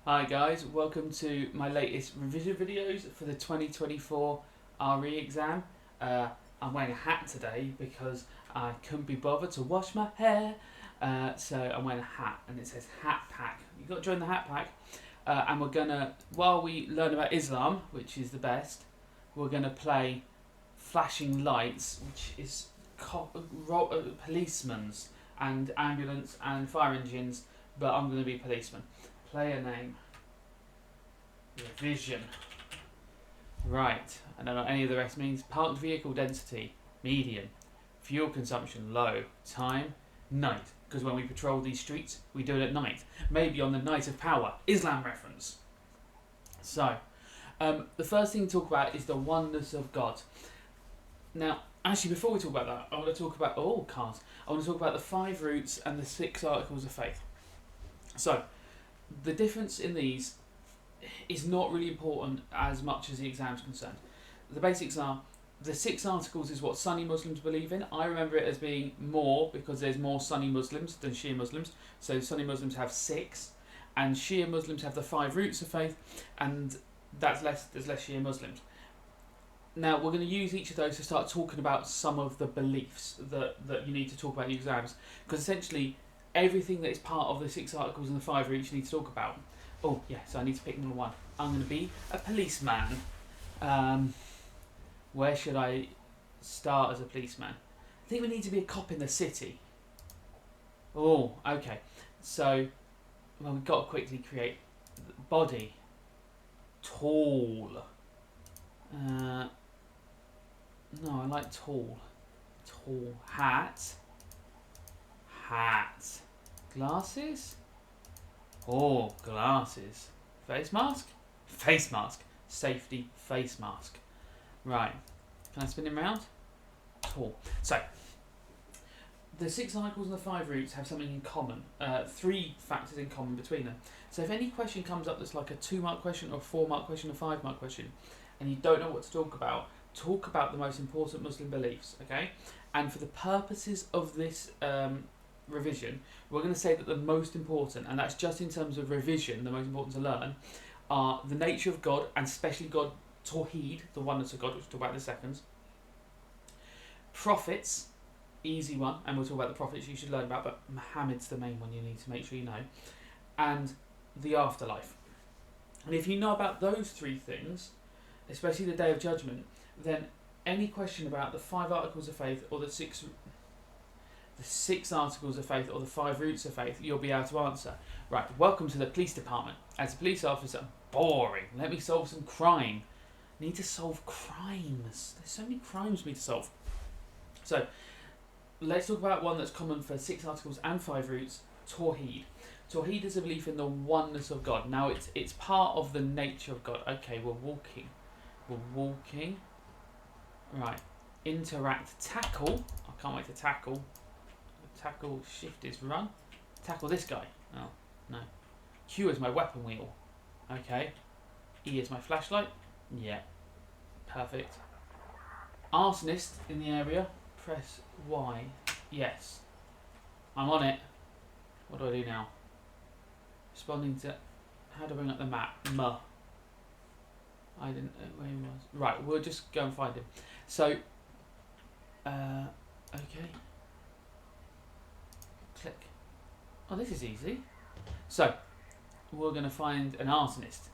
Hi guys, welcome to my latest revision videos for the 2024 RE exam. I'm wearing a hat today because I couldn't be bothered to wash my hair, so I'm wearing a hat and it says Hat Pack. You've got to join the Hat Pack, and we're gonna, while we learn about Islam, which is the best, we're gonna play flashing lights, which is policemen's and ambulance and fire engines, but I'm going to be policeman. Player name, Revision. Right, I don't know what any of the rest means. Parked vehicle density, medium. Fuel consumption, low. Time, night. Because when we patrol these streets, we do it at night. Maybe on the night of power. Islam reference. So, the first thing to talk about is the oneness of God. Now, actually, before we talk about that, I want to talk about, cars. I want to talk about the 5 roots and the 6 articles of faith. So, the difference in these is not really important as much as the exam's concerned. The basics are, the 6 articles is what Sunni Muslims believe in. I remember it as being more because there's more Sunni Muslims than Shia Muslims. So Sunni Muslims have 6 and Shia Muslims have the 5 roots of faith, and there's less Shia Muslims. Now we're going to use each of those to start talking about some of the beliefs that you need to talk about in your exams, because essentially everything that is part of the 6 articles and the 5 roots you need to talk about. Oh yeah, so I need to pick number 1. I'm going to be a policeman. Where should I start as a policeman? I think we need to be a cop in the city. Oh, okay. So, well, we've got to quickly create body. Tall. No, I like tall. Tall. Hat. Glasses? Oh, glasses. Face mask? Face mask. Safety face mask. Right. Can I spin him round? Tall. So, the 6 articles and the 5 roots have something in common. 3 factors in common between them. So if any question comes up that's like a 2-mark question or a 4-mark question or a 5-mark question, and you don't know what to talk about the most important Muslim beliefs, okay? And for the purposes of this revision, we're going to say that the most important, and that's just in terms of revision, the most important to learn, are the nature of God, and especially God, Tawheed, the oneness of God, which we'll talk about in a second. Prophets, easy one, and we'll talk about the prophets you should learn about, but Muhammad's the main one you need to make sure you know. And the afterlife. And if you know about those 3 things, especially the Day of Judgment, then any question about the 5 articles of faith or the 6 articles of faith or the 5 roots of faith, you'll be able to answer. Right, welcome to the police department. As a police officer, boring. Let me solve some crime. Need to solve crimes. There's so many crimes for me to solve. So, let's talk about one that's common for 6 articles and 5 roots, Tawheed. Tawheed is a belief in the oneness of God. Now, it's part of the nature of God. Okay, we're walking. Right. Interact. Tackle. I can't wait to tackle. Tackle. Shift is run. Tackle this guy. Oh, no. Q is my weapon wheel. Okay. E is my flashlight. Yeah. Perfect. Arsonist in the area. Press Y. Yes. I'm on it. What do I do now? Responding to... How do I bring up the map? I didn't know where he was. Right, we'll just go and find him. So, okay. Click. Oh, this is easy. So, we're going to find an arsonist.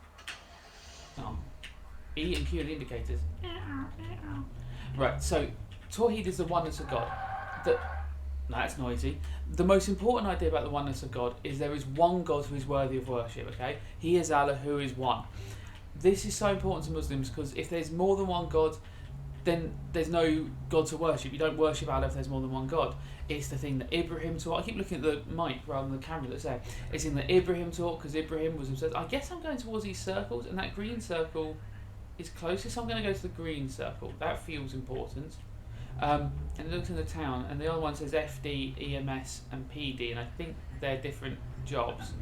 Oh. E and Q are the indicators. Right, so, Tawheed is the oneness of God. That's noisy. The most important idea about the oneness of God is there is one God who is worthy of worship, okay? He is Allah, who is one. This is so important to Muslims because if there's more than one God, then there's no God to worship. You don't worship Allah if there's more than one God. It's the thing that Ibrahim taught. I keep looking at the mic rather than the camera that's there. It's in that Ibrahim taught because Ibrahim was obsessed. I guess I'm going towards these circles, and that green circle is closest. I'm going to go to the green circle. That feels important. And it looks in the town, and the other one says FD, EMS, and PD, and I think they're different jobs.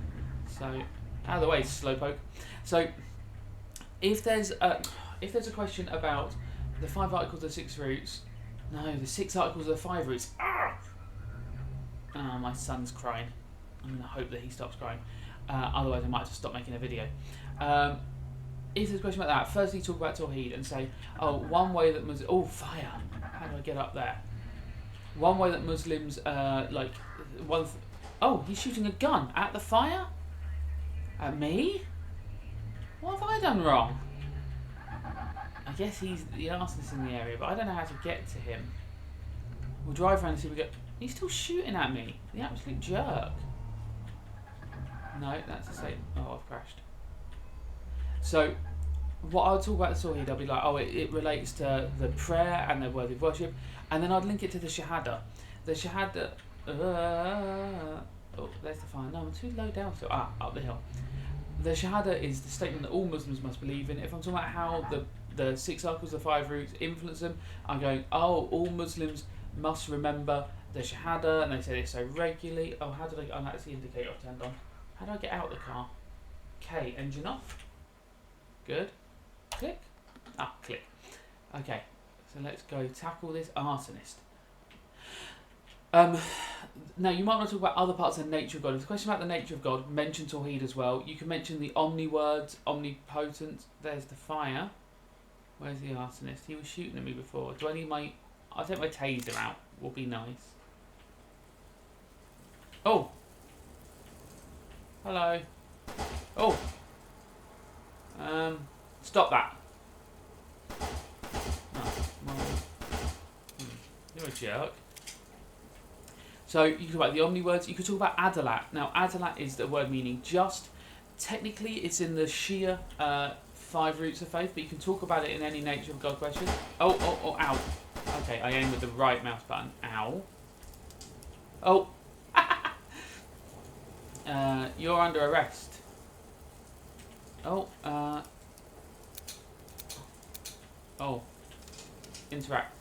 So, out of the way, slowpoke. So, if there's a question about the 5 articles of the 6 roots, no, the 6 articles of the 5 roots. Ah, my son's crying. I'm going to hope that he stops crying. Otherwise, I might just stop making a video. If there's a question about that, firstly talk about Tawheed and say, oh, one way that Muslims... Oh, fire! How do I get up there? One way that Muslims, oh, he's shooting a gun at the fire? At me? What have I done wrong? I guess he's the arsonist in the area, but I don't know how to get to him. We'll drive around and see if we get... He's still shooting at me. The absolute jerk. No, that's the same. Oh, I've crashed. So, what I'll talk about the Tawheed, I'll be like, oh, it relates to the prayer and the word of worship, and then I'd link it to the Shahada. The Shahada... oh, there's the fire. No, I'm too low down still. Up the hill. The Shahada is the statement that all Muslims must believe in. If I'm talking about how the 6 articles, the 5 roots influence them, I'm going, oh, all Muslims must remember the Shahada, and they say this so regularly. Oh, how did I... Oh, that's the indicator I've turned on. How do I get out of the car? K, engine off. Good. Click. Click. Okay, so let's go tackle this arsonist. Now, you might want to talk about other parts of the nature of God. If there's a question about the nature of God, mention Tawheed as well. You can mention the omni words, omnipotent. There's the fire. Where's the arsonist? He was shooting at me before. Do I need my... I'll take my taser out. Will be nice. Oh! Hello. Oh! Stop that. Oh, well, you're a jerk. So you can talk about the omni words. You could talk about Adalat. Now, Adalat is the word meaning just. Technically, it's in the Shia 5 roots of faith, but you can talk about it in any nature of God question. Oh, ow. Okay, I aim with the right mouse button. Ow. Oh. You're under arrest. Oh, interact.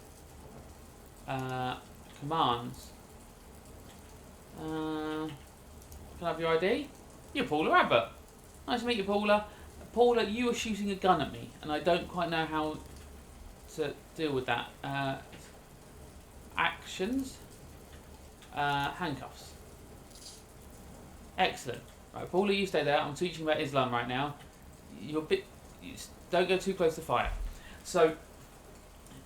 Commands. Can I have your ID? You're Paula Abbott. Nice to meet you, Paula. Paula, you were shooting a gun at me, and I don't quite know how to deal with that. Actions. Handcuffs. Excellent. Right, Paula, you stay there. I'm teaching about Islam right now. Don't go too close to fire. So,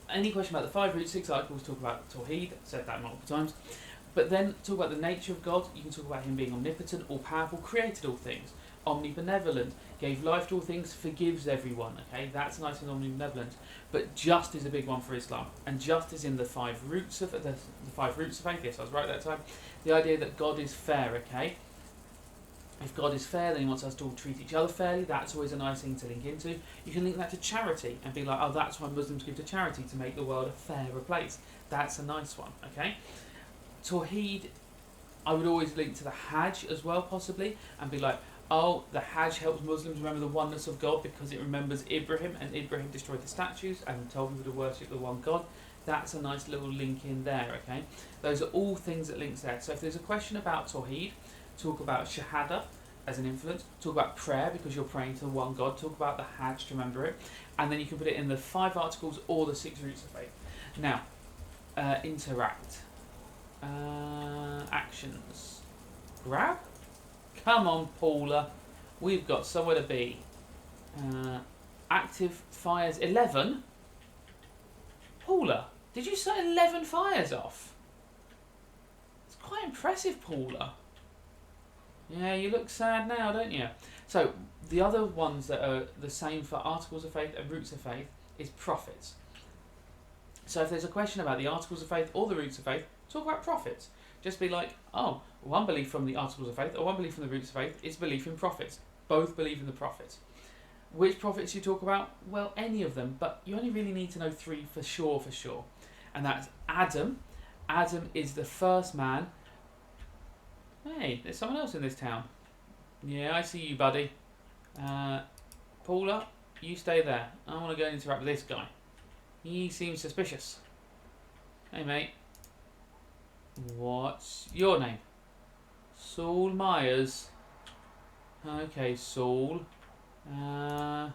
any question about the 5 roots, 6 articles, talk about Tawheed. I've said that multiple times. But then talk about the nature of God. You can talk about him being omnipotent, all-powerful, created all things, omnibenevolent, gave life to all things, forgives everyone. Okay, that's nice and omnibenevolent. But just is a big one for Islam, and just is in the 5 roots of the 5 roots of faith. Yes, I was right that time. The idea that God is fair. Okay, if God is fair, then he wants us to all treat each other fairly. That's always a nice thing to link into. You can link that to charity and be like, oh, that's why Muslims give to charity, to make the world a fairer place. That's a nice one. Okay. Tawheed, I would always link to the Hajj as well, possibly, and be like, oh, the Hajj helps Muslims remember the oneness of God because it remembers Ibrahim, and Ibrahim destroyed the statues and told people to worship the one God. That's a nice little link in there, okay? Those are all things that links there. So if there's a question about Tawheed, talk about Shahada as an influence, talk about prayer because you're praying to the one God, talk about the Hajj to remember it, and then you can put it in the 5 articles or the 6 roots of faith. Now, interact. Actions. Grab? Come on, Paula. We've got somewhere to be. Active fires 11? Paula, did you set 11 fires off? It's quite impressive, Paula. Yeah, you look sad now, don't you? So, the other ones that are the same for articles of faith and roots of faith is prophets. So if there's a question about the articles of faith or the roots of faith, talk about prophets. Just be like, oh, one belief from the articles of faith or one belief from the roots of faith is belief in prophets. Both believe in the prophets. Which prophets you talk about? Well, any of them, but you only really need to know 3 for sure. And that's Adam. Adam is the first man. Hey, there's someone else in this town. Yeah, I see you, buddy. Paula, you stay there. I want to go and interact with this guy. He seems suspicious. Hey, mate. What's your name? Saul Myers. Okay, Saul. Let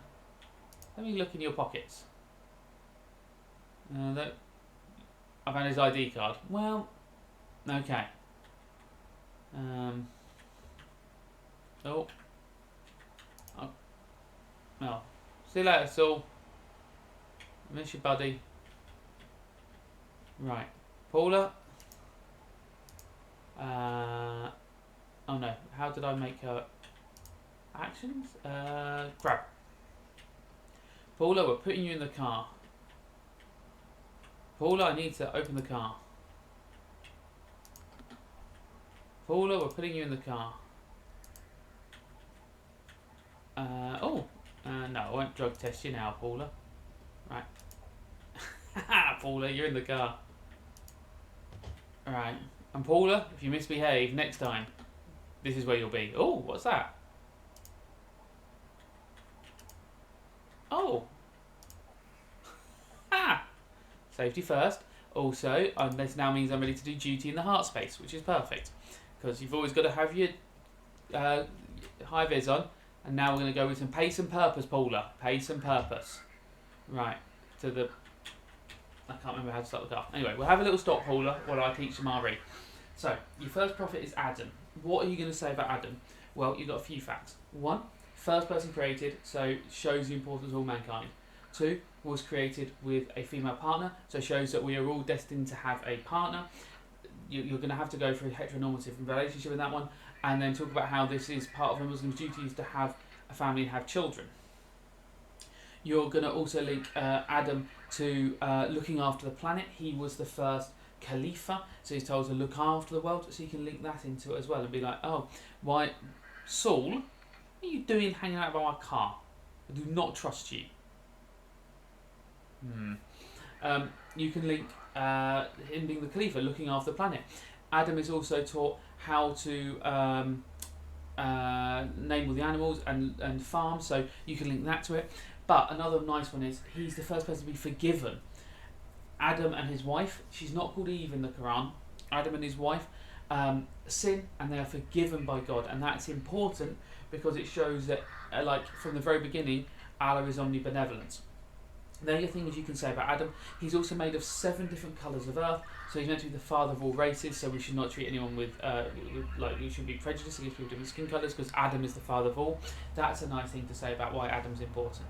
me look in your pockets. I've had his ID card. Well, okay. Oh. Oh. No. See you later, Saul. Miss you, buddy. Right. Paula. Oh no. How did I make her actions? Grab. Paula, we're putting you in the car. Paula, I need to open the car. Paula, we're putting you in the car. No, I won't drug test you now, Paula. Right. Paula, you're in the car. Alright. And Paula, if you misbehave next time, this is where you'll be. Oh, what's that? Oh. Ah! Safety first. Also, this now means I'm ready to do duty in the heart space, which is perfect. Because you've always got to have your high vis on. And now we're going to go with some pace and purpose, Paula. Pace and purpose. Right. To the... I can't remember how to start the car. Anyway, we'll have a little stop, Paula, while I teach some RE. So, your first prophet is Adam. What are you going to say about Adam? Well, you've got a few facts. 1, first person created, so shows the importance of all mankind. 2, was created with a female partner, so shows that we are all destined to have a partner. You're going to have to go for a heteronormative relationship in that one, and then talk about how this is part of a Muslim's duties to have a family and have children. You're going to also link Adam to looking after the planet. He was the first Khalifa, so he's told to look after the world, so you can link that into it as well and be like, oh, why, Saul, what are you doing hanging out by my car? I do not trust you. You can link him being the Khalifa, looking after the planet. Adam is also taught how to name all the animals and farm, so you can link that to it. But another nice one is he's the first person to be forgiven. Adam and his wife, she's not called Eve in the Quran. Adam and his wife sin and they are forgiven by God, and that's important because it shows that, like from the very beginning, Allah is omnibenevolent. There are things you can say about Adam. He's also made of 7 different colours of earth, so he's meant to be the father of all races, so we should not treat anyone with like we should be prejudiced against people with different skin colours because Adam is the father of all. That's a nice thing to say about why Adam's important.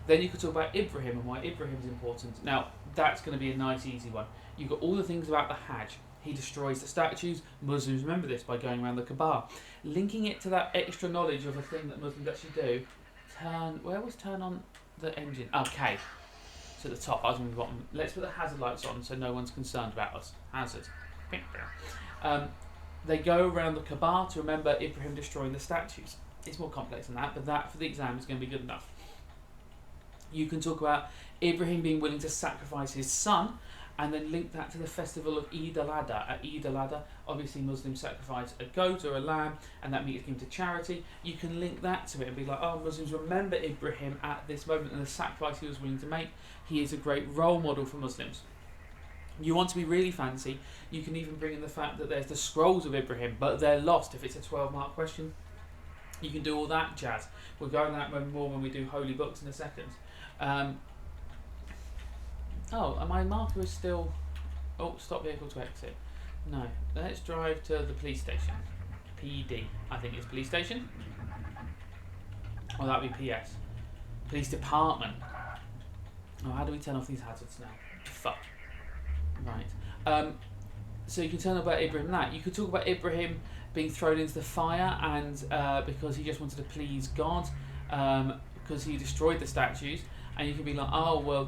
Then you could talk about Ibrahim and why Ibrahim's important. Now, that's going to be a nice easy one. You've got all the things about the Hajj. He destroys the statues. Muslims remember this by going around the Kaaba. Linking it to that extra knowledge of a thing that Muslims actually do. Where was turn on the engine? Okay. So at the top, I was on the bottom. Let's put the hazard lights on so no one's concerned about us. Hazard. They go around the Kaaba to remember Ibrahim destroying the statues. It's more complex than that, but that for the exam is going to be good enough. You can talk about Ibrahim being willing to sacrifice his son and then link that to the festival of Eid al-Adha. At Eid al-Adha, obviously Muslims sacrifice a goat or a lamb and that meat is given to charity. You can link that to it and be like, oh, Muslims remember Ibrahim at this moment and the sacrifice he was willing to make. He is a great role model for Muslims. You want to be really fancy, you can even bring in the fact that there's the scrolls of Ibrahim, but they're lost if it's a 12-mark question. You can do all that jazz. We'll go into that more when we do holy books in a second. And my marker is still... Oh, stop vehicle to exit. No, let's drive to the police station. PD, I think it's police station. Or that would be PS. Police department. Oh, how do we turn off these hazards now? Fuck. Right. So you can turn about Ibrahim that. You could talk about Ibrahim being thrown into the fire and because he just wanted to please God, because he destroyed the statues. And you can be like, oh, well,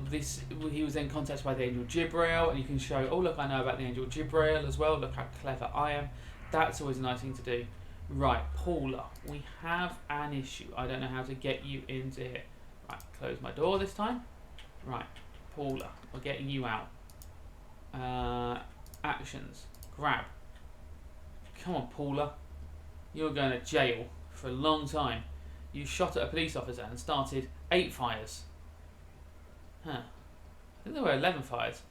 he was then contacted by the angel Jibreel, and you can show, oh, look, I know about the angel Jibreel as well, look how clever I am. That's always a nice thing to do. Right, Paula, we have an issue. I don't know how to get you into here. Right, close my door this time. Right, Paula, we're getting you out. Actions, grab. Come on, Paula. You're going to jail for a long time. You shot at a police officer and started 8 fires. Huh. I think there were 11 fires.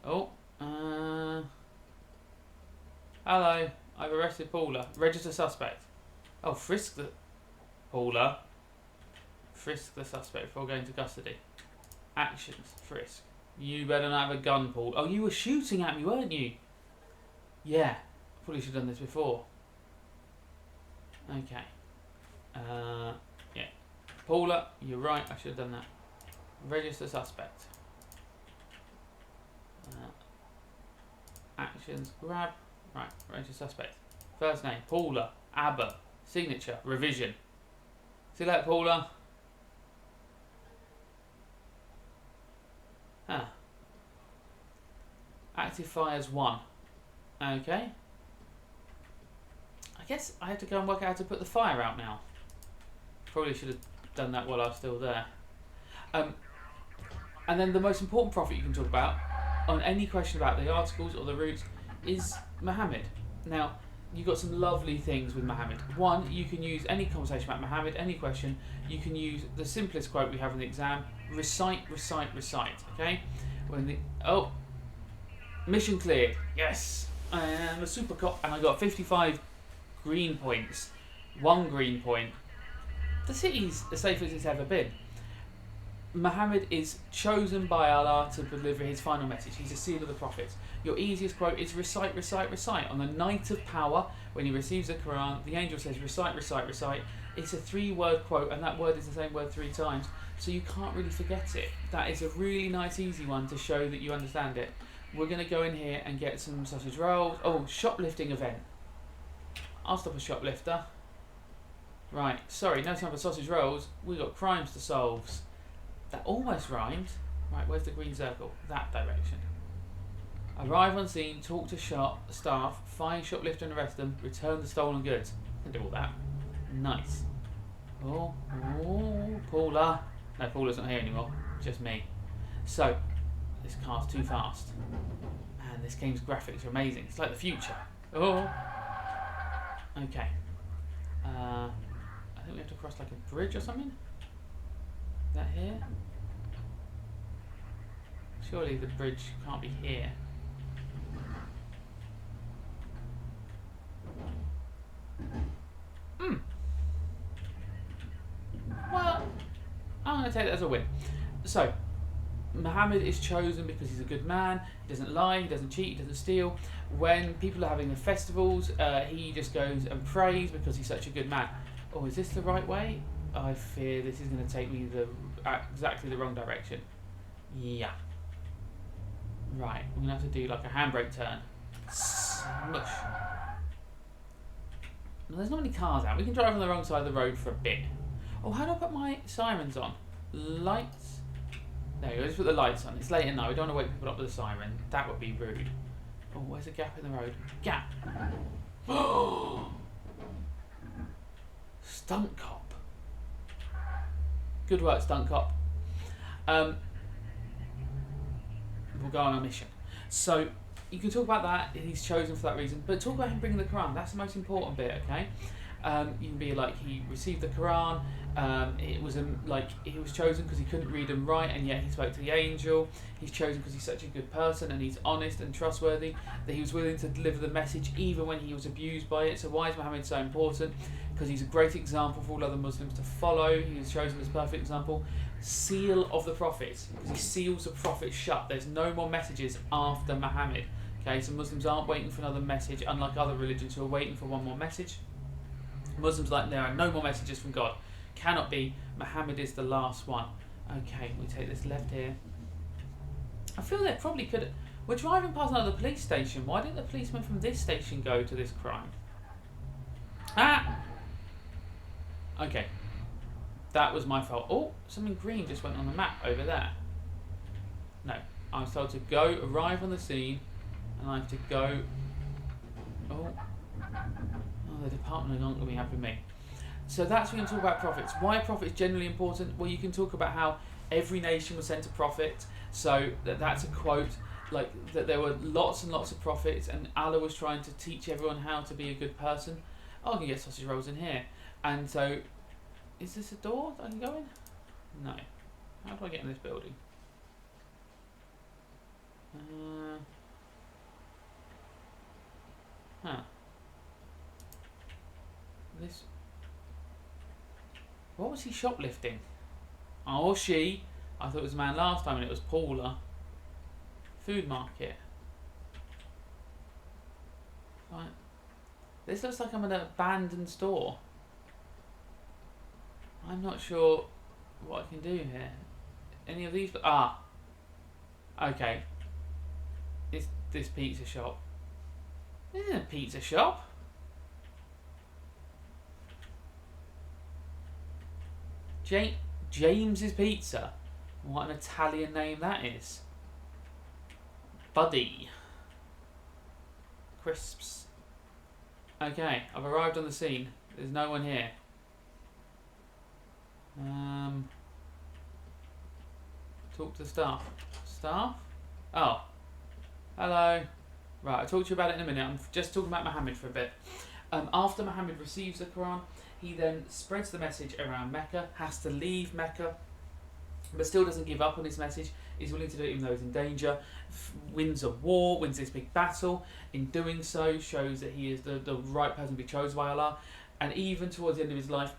Oh. Hello. I've arrested Paula. Register suspect. Oh, frisk the... Paula. Frisk the suspect before going to custody. Actions. Frisk. You better not have a gun, Paul. Oh, you were shooting at me, weren't you? Yeah. Probably should have done this before. Okay. Yeah. Paula, you're right. I should have done that. Register suspect. Actions. Grab. Right. Register suspect. First name. Paula. Abba. Signature. Revision. See that, Paula? Huh. Active fires 1. Okay. I guess I have to go and work out how to put the fire out now. Probably should have done that while I was still there. And then the most important prophet you can talk about on any question about the articles or the routes is Muhammad. Now, you've got some lovely things with Muhammad. One, you can use any conversation about Muhammad, any question, you can use the simplest quote we have in the exam, recite, recite, recite, okay? Mission cleared, yes, I am a super cop, and I got 55 green points, 1 green point. The city's as safe as it's ever been. Muhammad is chosen by Allah to deliver his final message. He's a seal of the prophets. Your easiest quote is recite, recite, recite. On the night of power, when he receives the Quran, the angel says recite, recite, recite. It's a 3-word quote, and that word is the same word 3 times, so you can't really forget it. That is a really nice, easy one to show that you understand it. We're going to go in here and get some sausage rolls. Oh, shoplifting event. I'll stop a shoplifter. Right, sorry, no time for sausage rolls. We've got crimes to solve. That almost rhymed. Right, where's the green circle? That direction. Arrive on scene, talk to staff, find shoplifter and arrest them, return the stolen goods. I can do all that. Nice. Oh, Paula. No, Paula's not here anymore. Just me. So, this car's too fast. Man, this game's graphics are amazing. It's like the future. Oh. Okay. I think we have to cross like a bridge or something. Is that here? Surely the bridge can't be here. Well, I'm going to take that as a win. So, Muhammad is chosen because he's a good man. He doesn't lie, he doesn't cheat, he doesn't steal. When people are having the festivals, he just goes and prays because he's such a good man. Oh, is this the right way? I fear this is going to take me exactly the wrong direction. Yeah. Right, I'm going to have to do like a handbrake turn. Smush. Now, there's not many cars out. We can drive on the wrong side of the road for a bit. Oh, how do I put my sirens on? Lights? There you go, just put the lights on. It's late at night, we don't want to wake people up with a siren. That would be rude. Oh, where's a gap in the road? Gap! Oh! Stunt cop. Good work, stunt cop. We'll go on a mission. So, you can talk about that, he's chosen for that reason, but talk about him bringing the Quran. That's the most important bit, okay? You can be like, he received the Quran, it was like he was chosen because he couldn't read and write, and yet he spoke to the angel. He's chosen because he's such a good person and he's honest and trustworthy, that he was willing to deliver the message even when he was abused by it. So why is Muhammad so important? Because he's a great example for all other Muslims to follow. He was chosen as a perfect example. Seal of the prophets, because he seals the prophets shut. There's no more messages after Muhammad. Okay, so Muslims aren't waiting for another message, unlike other religions who are waiting for one more message. Muslims like, there are no more messages from God. Cannot be. Muhammad is the last one. Okay, we take this left here. I feel they probably could. We're driving past another police station. Why didn't the policeman from this station go to this crime? Ah! Okay. That was my fault. Oh, something green just went on the map over there. No. I was told to go, arrive on the scene, and I have to go. Oh, the department are not going to be happy with me. So that's when you talk about prophets. Why are prophets generally important? Well, you can talk about how every nation was sent a prophet. So that's a quote, like that there were lots and lots of prophets, and Allah was trying to teach everyone how to be a good person. Oh, I can get sausage rolls in here. And so, is this a door that I can go in? No. How do I get in this building? This. What was he shoplifting? Oh, she. I thought it was a man last time and it was Paula. Food market. Right. This looks like I'm in an abandoned store. I'm not sure what I can do here. Any of these? Okay. It's this pizza shop. This isn't a pizza shop. James's Pizza. What an Italian name that is. Buddy. Crisps. Okay, I've arrived on the scene. There's no one here. Talk to the staff. Staff? Oh. Hello. Right, I'll talk to you about it in a minute. I'm just talking about Muhammad for a bit. After Muhammad receives the Quran, he then spreads the message around Mecca, has to leave Mecca, but still doesn't give up on his message. He's willing to do it even though he's in danger. Wins a war, wins this big battle. In doing so, shows that he is the right person to be chosen by Allah. And even towards the end of his life,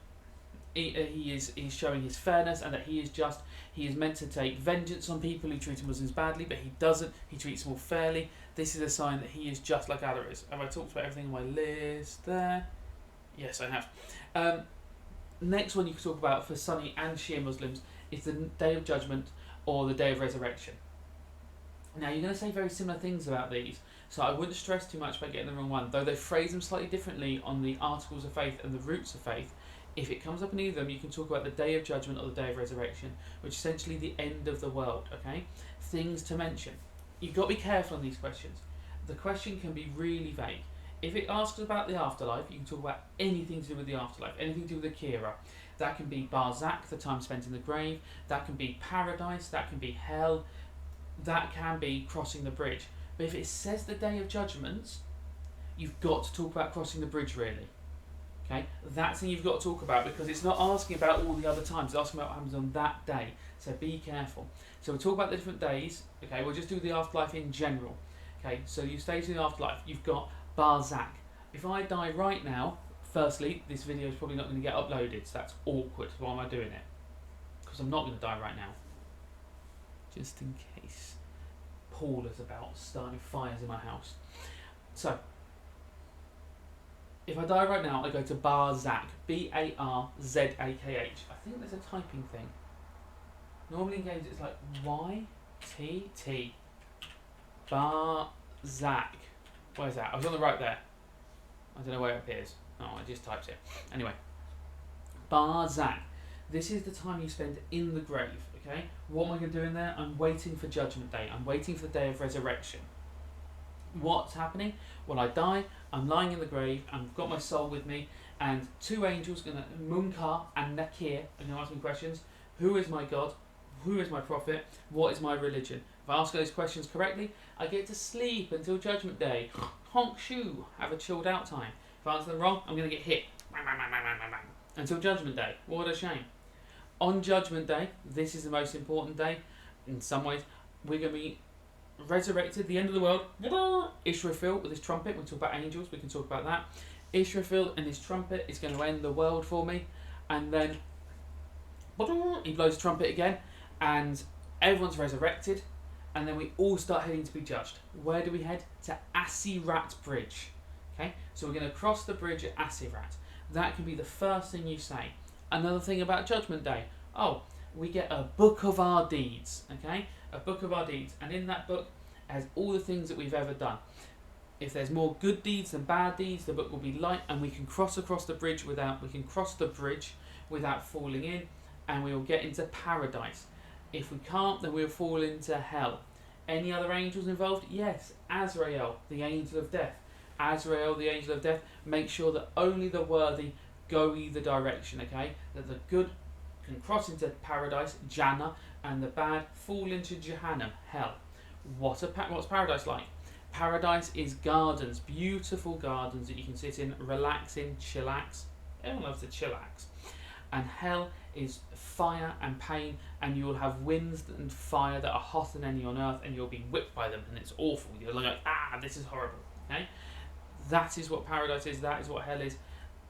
he's showing his fairness and that he is just. He is meant to take vengeance on people who treat Muslims badly, but he doesn't. He treats them all fairly. This is a sign that he is just like Allah is. Have I talked about everything on my list there? Yes, I have. Next one you can talk about for Sunni and Shia Muslims is the Day of Judgment or the Day of Resurrection. Now, you're going to say very similar things about these, so I wouldn't stress too much about getting the wrong one, though they phrase them slightly differently on the Articles of Faith and the Roots of Faith. If it comes up in either of them, you can talk about the Day of Judgment or the Day of Resurrection, which is essentially the end of the world, okay? Things to mention. You've got to be careful on these questions. The question can be really vague. If it asks about the afterlife, you can talk about anything to do with the afterlife, anything to do with the Kira. That can be Barzakh, the time spent in the grave. That can be paradise. That can be hell. That can be crossing the bridge. But if it says the Day of Judgment, you've got to talk about crossing the bridge, really. Okay, that's the thing you've got to talk about, because it's not asking about all the other times, it's asking about what happens on that day. So be careful. So we'll talk about the different days. Okay, we'll just do the afterlife in general. Okay, so you stage in the afterlife. You've got Barzakh. If I die right now, firstly, this video is probably not going to get uploaded, so that's awkward. Why am I doing it? Because I'm not going to die right now. Just in case. Paul is about starting fires in my house. So, if I die right now, I go to Barzakh. B-A-R-Z-A-K-H. I think there's a typing thing. Normally in games it's like Y-T-T. Barzakh. Where's that? I was on the right there. I don't know where it appears. Oh, I just typed it. Anyway. Barzakh. This is the time you spend in the grave, okay? What am I going to do in there? I'm waiting for Judgment Day. I'm waiting for the Day of Resurrection. What's happening? Well, I die, I'm lying in the grave, I've got my soul with me, and two angels, Munkar and Nakir, are going to ask me questions. Who is my God? Who is my prophet? What is my religion? If I ask those questions correctly, I get to sleep until Judgment Day. Honk shoo, have a chilled out time. If I answer them wrong, I'm going to get hit. Until Judgment Day. What a shame. On Judgment Day, this is the most important day. In some ways, we're going to be resurrected, the end of the world. Israfil with his trumpet. We'll talk about angels, we can talk about that. Israfil and his trumpet is going to end the world for me. And then he blows the trumpet again, and everyone's resurrected. And then we all start heading to be judged. Where do we head? To Asirat Bridge. Okay, so we're going to cross the bridge at Asirat. That can be the first thing you say. Another thing about Judgment Day. Oh, we get a book of our deeds. Okay, a book of our deeds, and in that book has all the things that we've ever done. If there's more good deeds than bad deeds, the book will be light, and we can cross the bridge without falling in, and we will get into paradise. If we can't, then we'll fall into hell. Any other angels involved? Yes. Azrael, the angel of death. Azrael, the angel of death, make sure that only the worthy go either direction, okay? That the good can cross into paradise, Jannah, and the bad fall into Jahannam, hell. What's paradise like? Paradise is gardens, beautiful gardens that you can sit in, relax in, chillax. Everyone loves to chillax. And hell is fire and pain, and you will have winds and fire that are hotter than any on earth, and you'll be whipped by them, and it's awful. You're like, this is horrible. Okay? That is what paradise is, that is what hell is.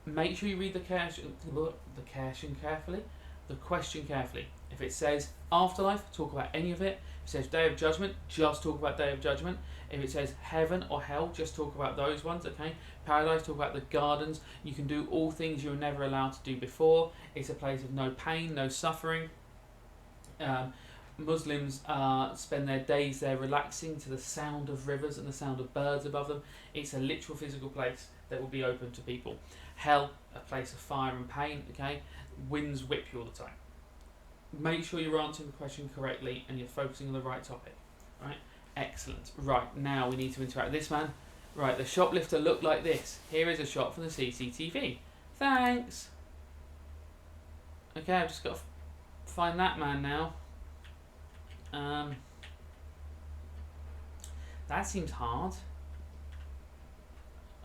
Make sure you read the Kashim carefully. the question carefully. If it says afterlife, talk about any of it. If it says day of judgment, just talk about day of judgment. If it says heaven or hell, just talk about those ones, okay? Paradise, talk about the gardens. You can do all things you were never allowed to do before. It's a place of no pain, no suffering. Muslims spend their days there relaxing to the sound of rivers and the sound of birds above them. It's a literal physical place that will be open to people. Hell, a place of fire and pain, okay? Winds whip you all the time. Make sure you're answering the question correctly and you're focusing on the right topic. Right? Excellent. Right, now we need to interact with this man. Right, the shoplifter looked like this. Here is a shot from the CCTV. Thanks. Okay, I've just got to find that man now. That seems hard.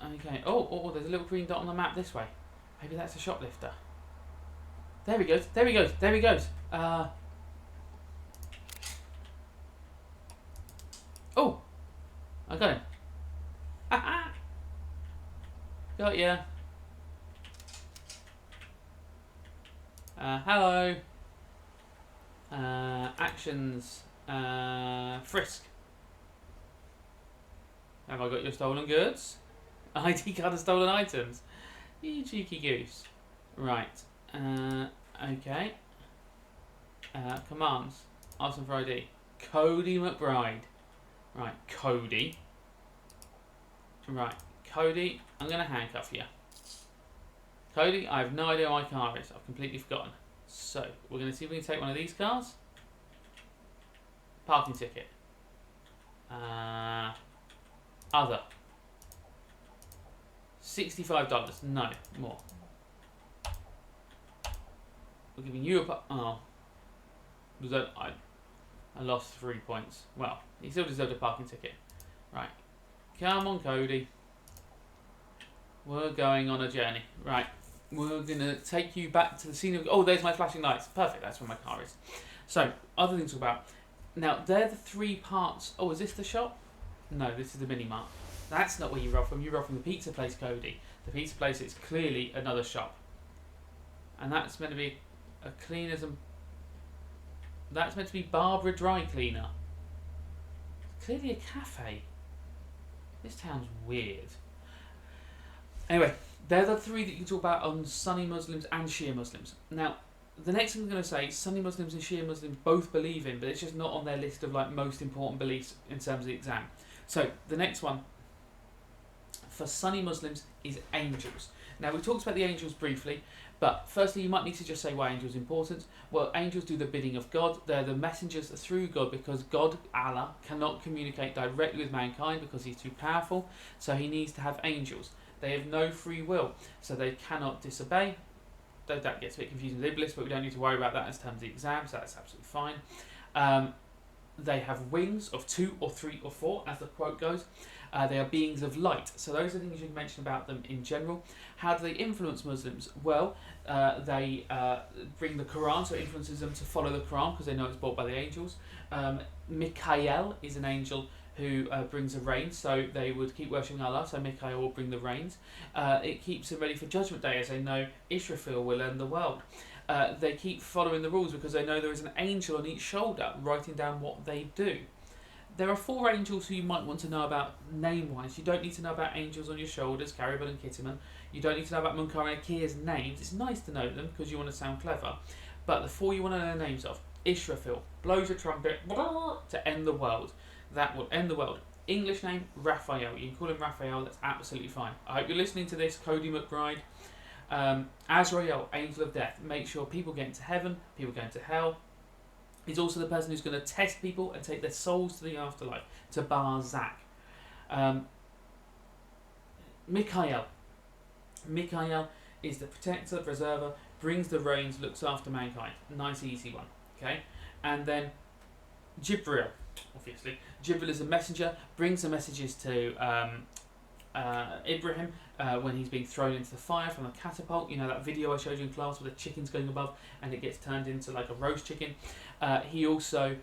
Okay. Oh, there's a little green dot on the map this way. Maybe that's a shoplifter. There he goes. There he goes. There he goes. Oh, I got him. Got ya. Hello. Actions. Frisk. Have I got your stolen goods? ID card and stolen items. You cheeky goose. Right. Okay. Commands. Ask them for ID. Cody McBride. Right, Cody. Right, Cody, I'm going to handcuff you. Cody, I have no idea where my car is. I've completely forgotten. So, we're going to see if we can take one of these cars. Parking ticket. Other. $65. No, more. We're giving you a... Oh. I lost 3 points. Well, he still deserved a parking ticket. Right. Come on, Cody. We're going on a journey. Right. We're going to take you back to the scene of... Oh, there's my flashing lights. Perfect. That's where my car is. So, other things to talk about. Now, they're the 3 parts... Oh, is this the shop? No, this is the mini-mart. That's not where you rob from. You rob from the pizza place, Cody. The pizza place is clearly another shop. And that's meant to be a cleaners and... That's meant to be Barbara Dry Cleaner. It's clearly a cafe. This town's weird. Anyway, they're the 3 that you can talk about on Sunni Muslims and Shia Muslims. Now, the next thing I'm going to say, Sunni Muslims and Shia Muslims both believe in, but it's just not on their list of like most important beliefs in terms of the exam. So, the next one for Sunni Muslims is angels. Now, we talked about the angels briefly, but firstly, you might need to just say why angels are important. Well, angels do the bidding of God. They're the messengers through God because God, Allah, cannot communicate directly with mankind because he's too powerful. So he needs to have angels. They have no free will, so they cannot disobey. Though that gets a bit confusing with Iblis, but we don't need to worry about that in terms of the exam, so that's absolutely fine. They have wings of 2 or 3 or 4, as the quote goes. They are beings of light. So those are things you can mention about them in general. How do they influence Muslims? Well, they bring the Quran, so it influences them to follow the Quran because they know it's brought by the angels. Mikael is an angel who brings the rain, so they would keep worshipping Allah, so Mikael will bring the rains. It keeps them ready for Judgment Day, as they know Israfil will end the world. They keep following the rules because they know there is an angel on each shoulder writing down what they do. There are 4 angels who you might want to know about name-wise. You don't need to know about angels on your shoulders, Caribou and Kittiman. You don't need to know about Munkar and Nakir's names. It's nice to know them because you want to sound clever. But the 4 you want to know the names of. Israfil blows a trumpet to end the world. That will end the world. English name, Raphael. You can call him Raphael, that's absolutely fine. I hope you're listening to this, Cody McBride. Azrael, angel of death. Make sure people get into heaven, people go into hell. He's also the person who's going to test people and take their souls to the afterlife, to Barzakh. Mikael. Mikael is the protector, preserver, brings the rains, looks after mankind. Nice, easy one. Okay, and then Jibril, obviously. Jibril is a messenger, brings the messages to Ibrahim when he's being thrown into the fire from a catapult. You know that video I showed you in class where the chicken's going above and it gets turned into like a roast chicken. He also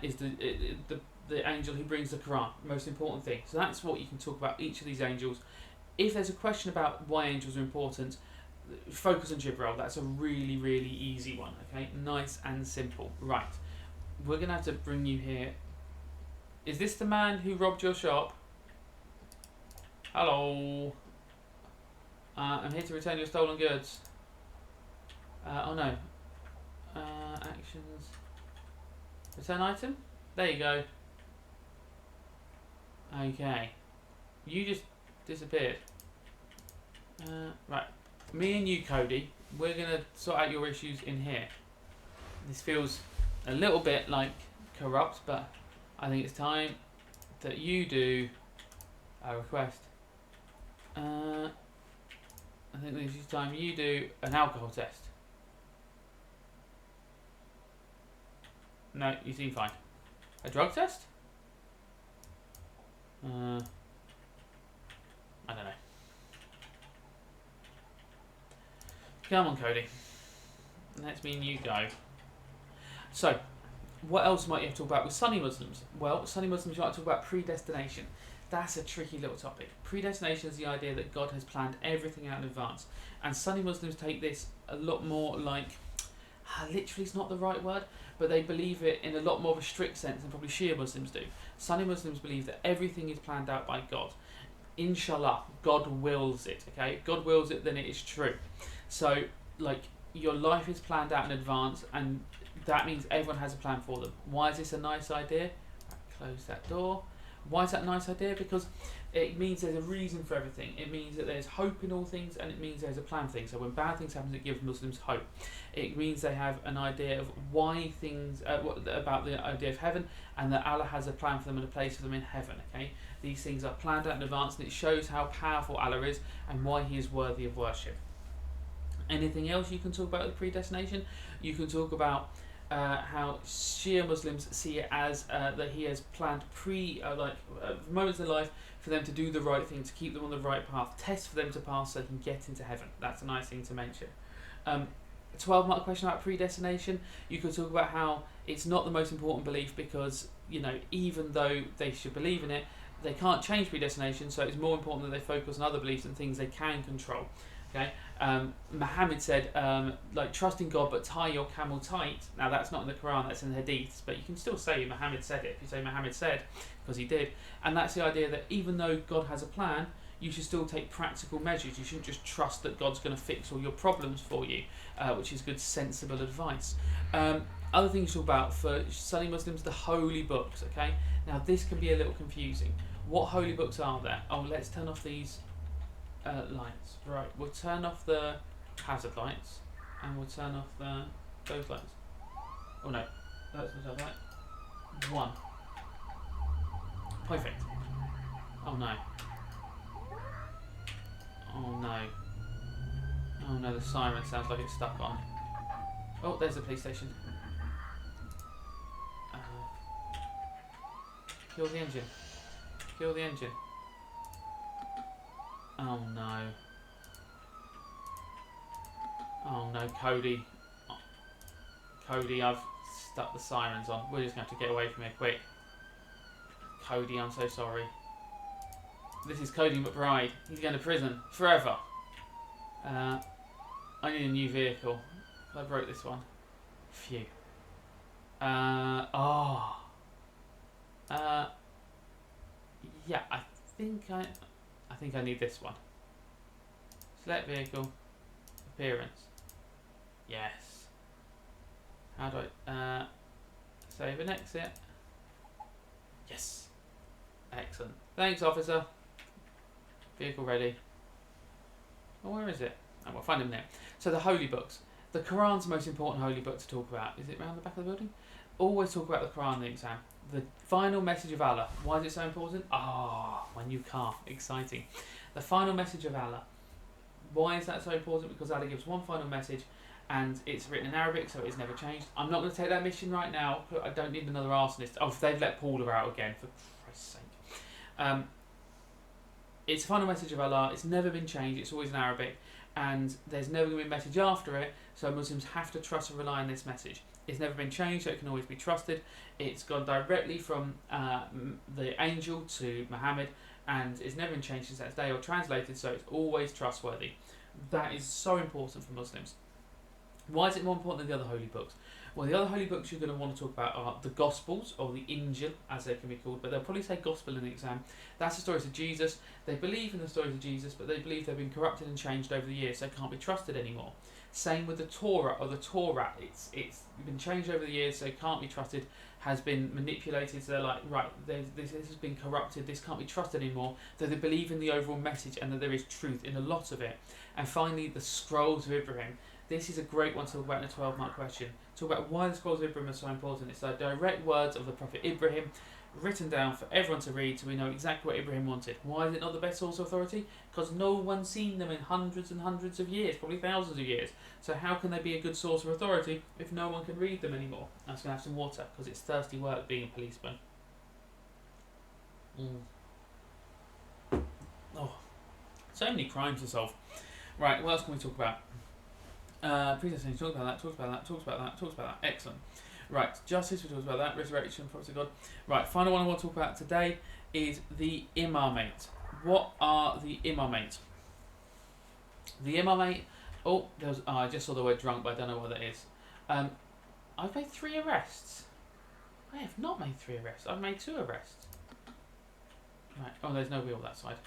is the angel who brings the Quran, most important thing. So that's what you can talk about each of these angels. If there's a question about why angels are important, focus on jib roll. That's a really, really easy one. Okay, nice and simple. Right, we're gonna have to bring you here. Is this the man who robbed your shop? Hello. I'm here to return your stolen goods. Oh no. Actions. Return item? There you go. Okay. You just disappeared. Right. Me and you, Cody, we're going to sort out your issues in here. This feels a little bit like corrupt, but I think it's time that you do a request. I think this is time you do an alcohol test. No, you seem fine. A drug test? I don't know. Come on, Cody. Let's me and you go. So, what else might you have to talk about with Sunni Muslims? Well, Sunni Muslims might talk about predestination. That's a tricky little topic. Predestination is the idea that God has planned everything out in advance. And Sunni Muslims take this a lot more like, literally is not the right word, but they believe it in a lot more of a strict sense than probably Shia Muslims do. Sunni Muslims believe that everything is planned out by God. Inshallah, God wills it, okay? If God wills it, then it is true. So, like, your life is planned out in advance, and that means everyone has a plan for them. Why is this a nice idea? Close that door. Why is that a nice idea? Because it means there's a reason for everything. It means that there's hope in all things, and it means there's a plan for things. So when bad things happen, it gives Muslims hope. It means they have an idea of why things, about the idea of heaven, and that Allah has a plan for them and a place for them in heaven. Okay, these things are planned out in advance, and it shows how powerful Allah is and why He is worthy of worship. Anything else you can talk about with predestination? You can talk about how Shia Muslims see it as that He has planned moments in life for them to do the right thing, to keep them on the right path, tests for them to pass so they can get into heaven. That's a nice thing to mention. 12-mark question about predestination. You could talk about how it's not the most important belief because, you know, even though they should believe in it, they can't change predestination, so it's more important that they focus on other beliefs and things they can control. Okay, Muhammad said, trust in God, but tie your camel tight. Now that's not in the Quran, that's in the Hadiths, but you can still say Muhammad said it. If you say Muhammad said, because he did, and that's the idea that even though God has a plan, you should still take practical measures. You shouldn't just trust that God's going to fix all your problems for you, which is good, sensible advice. Other things to talk about for Sunni Muslims, the holy books. Okay, now this can be a little confusing. What holy books are there? Oh, let's turn off these lights. Right, we'll turn off the hazard lights and we'll turn off those lights. Oh no, that's the light. One. Perfect. Oh no. Oh no. Oh no, the siren sounds like it's stuck on. Oh, there's the police station. Kill the engine. Kill the engine. Oh no. Oh no, Cody. Oh. Cody, I've stuck the sirens on. We're just going to have to get away from here quick. Cody, I'm so sorry. This is Cody McBride. He's going to prison forever. I need a new vehicle. I broke this one. Phew. Yeah, I think I need this one. Select vehicle. Appearance. Yes. How do I save and exit? Yes. Excellent. Thanks, officer. Vehicle ready. Oh, where is it? Oh, we'll find him there. So the holy books. The Quran's the most important holy book to talk about. Is it around the back of the building? Always talk about the Quran in the exam. The final message of Allah. Why is it so important? My new car. Exciting. The final message of Allah. Why is that so important? Because Allah gives one final message and it's written in Arabic, so it's never changed. I'm not going to take that mission right now. I don't need another arsonist. Oh, if they've let Paula out again, for Christ's sake. It's the final message of Allah. It's never been changed. It's always in Arabic. And there's never going to be a message after it, so Muslims have to trust and rely on this message. It's never been changed, so it can always be trusted. It's gone directly from the angel to Muhammad, and it's never been changed since that day or translated, so it's always trustworthy. That is so important for Muslims. Why is it more important than the other holy books? Well, the other holy books you're going to want to talk about are the Gospels, or the Injil, as they can be called, but they'll probably say Gospel in the exam. That's the stories of Jesus. They believe in the stories of Jesus, but they believe they've been corrupted and changed over the years, so they can't be trusted anymore. Same with the Torah, or the Torah. It's been changed over the years, so it can't be trusted, has been manipulated, so they're like, right, this has been corrupted, this can't be trusted anymore, though they believe in the overall message and that there is truth in a lot of it. And finally, the Scrolls of Ibrahim. This is a great one to talk about in a 12-mark question. Talk about why the Scrolls of Ibrahim are so important. It's the direct words of the Prophet Ibrahim, written down for everyone to read, so we know exactly what Ibrahim wanted. Why is it not the best source of authority? Because no one's seen them in hundreds and hundreds of years, probably thousands of years. So how can they be a good source of authority if no one can read them anymore? I'm just going to have some water, because it's thirsty work being a policeman. Oh, so many crimes to solve. Right, what else can we talk about? Predestination, talks about that, talks about that, talks about that, talks about that. Excellent. Right, justice, we talked about that, resurrection, prophets of God. Right, final one I want to talk about today is the imamate. What are the imamate? The imamate, I just saw the word drunk, but I don't know what that is. I've made 3 arrests. I have not made 3 arrests, I've made 2 arrests. Right, there's no wheel that side.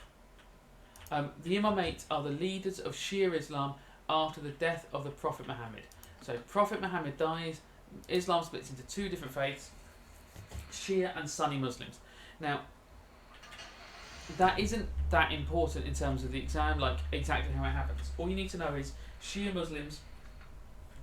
The imamate are the leaders of Shia Islam after the death of the Prophet Muhammad. So Prophet Muhammad dies, Islam splits into 2 different faiths, Shia and Sunni Muslims. Now, that isn't that important in terms of the exam, like exactly how it happens. All you need to know is Shia Muslims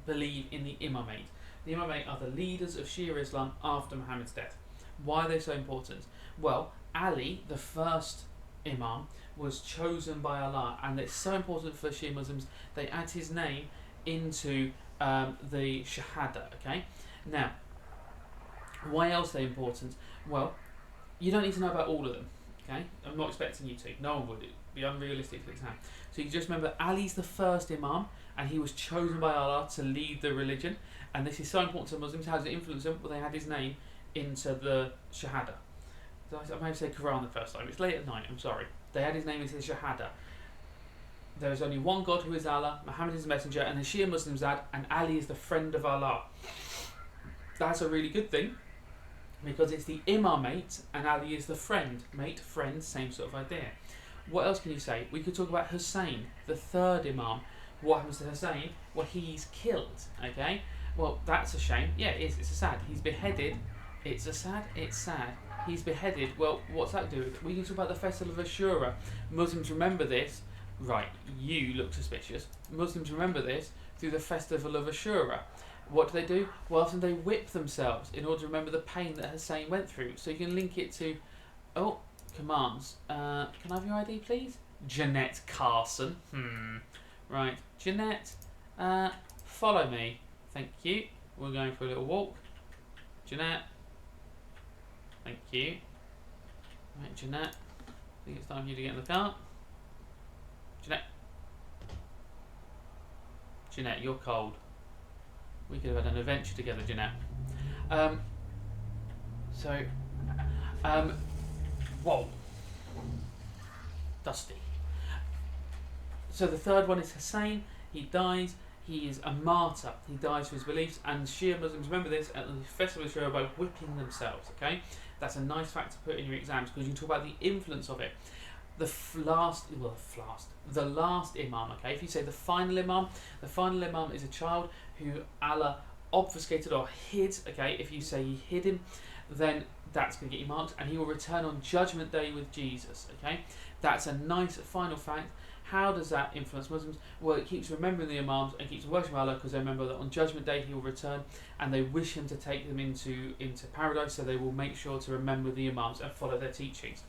believe in the imamate. The imamate are the leaders of Shia Islam after Muhammad's death. Why are they so important? Well, Ali, the first imam, was chosen by Allah, and it's so important for Shia Muslims they add his name into the Shahada. Okay, now why else are they important? Well, you don't need to know about all of them. Okay, I'm not expecting you to. No one would. It'd be unrealistic for exam. So you just remember Ali's the first imam, and he was chosen by Allah to lead the religion. And this is so important to Muslims. How does it influence them? Well, they had his name into the Shahada. I may have said Quran the first time. It's late at night. I'm sorry. They had his name into the Shahada. There is only one God who is Allah, Muhammad is the messenger, and the Shia Muslims add, and Ali is the friend of Allah. That's a really good thing, because it's the imamate and Ali is the friend. Mate, friend, same sort of idea. What else can you say? We could talk about Hussein, the third imam. What happens to Hussein? Well, he's killed. Okay. Well, that's a shame. Yeah, it is. It's a sad. He's beheaded. It's a sad. It's sad. He's beheaded. Well, what's that do with it? We can talk about the festival of Ashura. Muslims remember this. Right, you look suspicious. Muslims remember this through the festival of Ashura. What do? Well, often they whip themselves in order to remember the pain that Hussein went through. So you can link it to, commands. Can I have your ID, please? Jeanette Carson. Right, Jeanette, follow me. Thank you. We're going for a little walk. Jeanette. Thank you. Right, Jeanette. I think it's time for you to get in the car. Jeanette, you're cold. We could have had an adventure together, Jeanette. Whoa. Dusty. So the third one is Hussein. He dies. He is a martyr. He dies for his beliefs. And Shia Muslims remember this at the festival of Ashura by whipping themselves. Okay, that's a nice fact to put in your exams because you can talk about the influence of it. The last imam. Okay, if you say the final imam is a child who Allah obfuscated or hid. Okay, if you say he hid him, then that's going to get you marked, and he will return on Judgment Day with Jesus. Okay, that's a nice final fact. How does that influence Muslims? Well, it keeps remembering the imams and keeps worshiping Allah because they remember that on Judgment Day he will return, and they wish him to take them into paradise. So they will make sure to remember the imams and follow their teachings.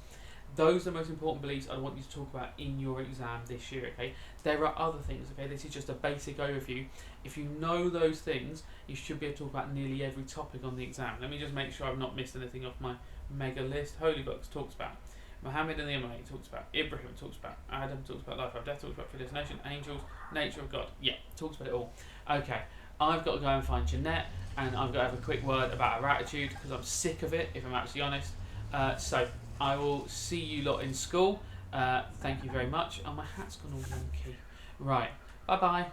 Those are the most important beliefs I want you to talk about in your exam this year, okay? There are other things, okay? This is just a basic overview. If you know those things, you should be able to talk about nearly every topic on the exam. Let me just make sure I've not missed anything off my mega list. Holy Books talks about Muhammad and the Imamate, talks about Ibrahim, talks about Adam, talks about life after death, talks about predestination, angels, nature of God. Yeah, talks about it all. Okay, I've got to go and find Jeanette, and I've got to have a quick word about her attitude because I'm sick of it, if I'm actually honest. So I will see you lot in school. Thank you very much. Oh, my hat's gone all wonky. Right. Bye bye.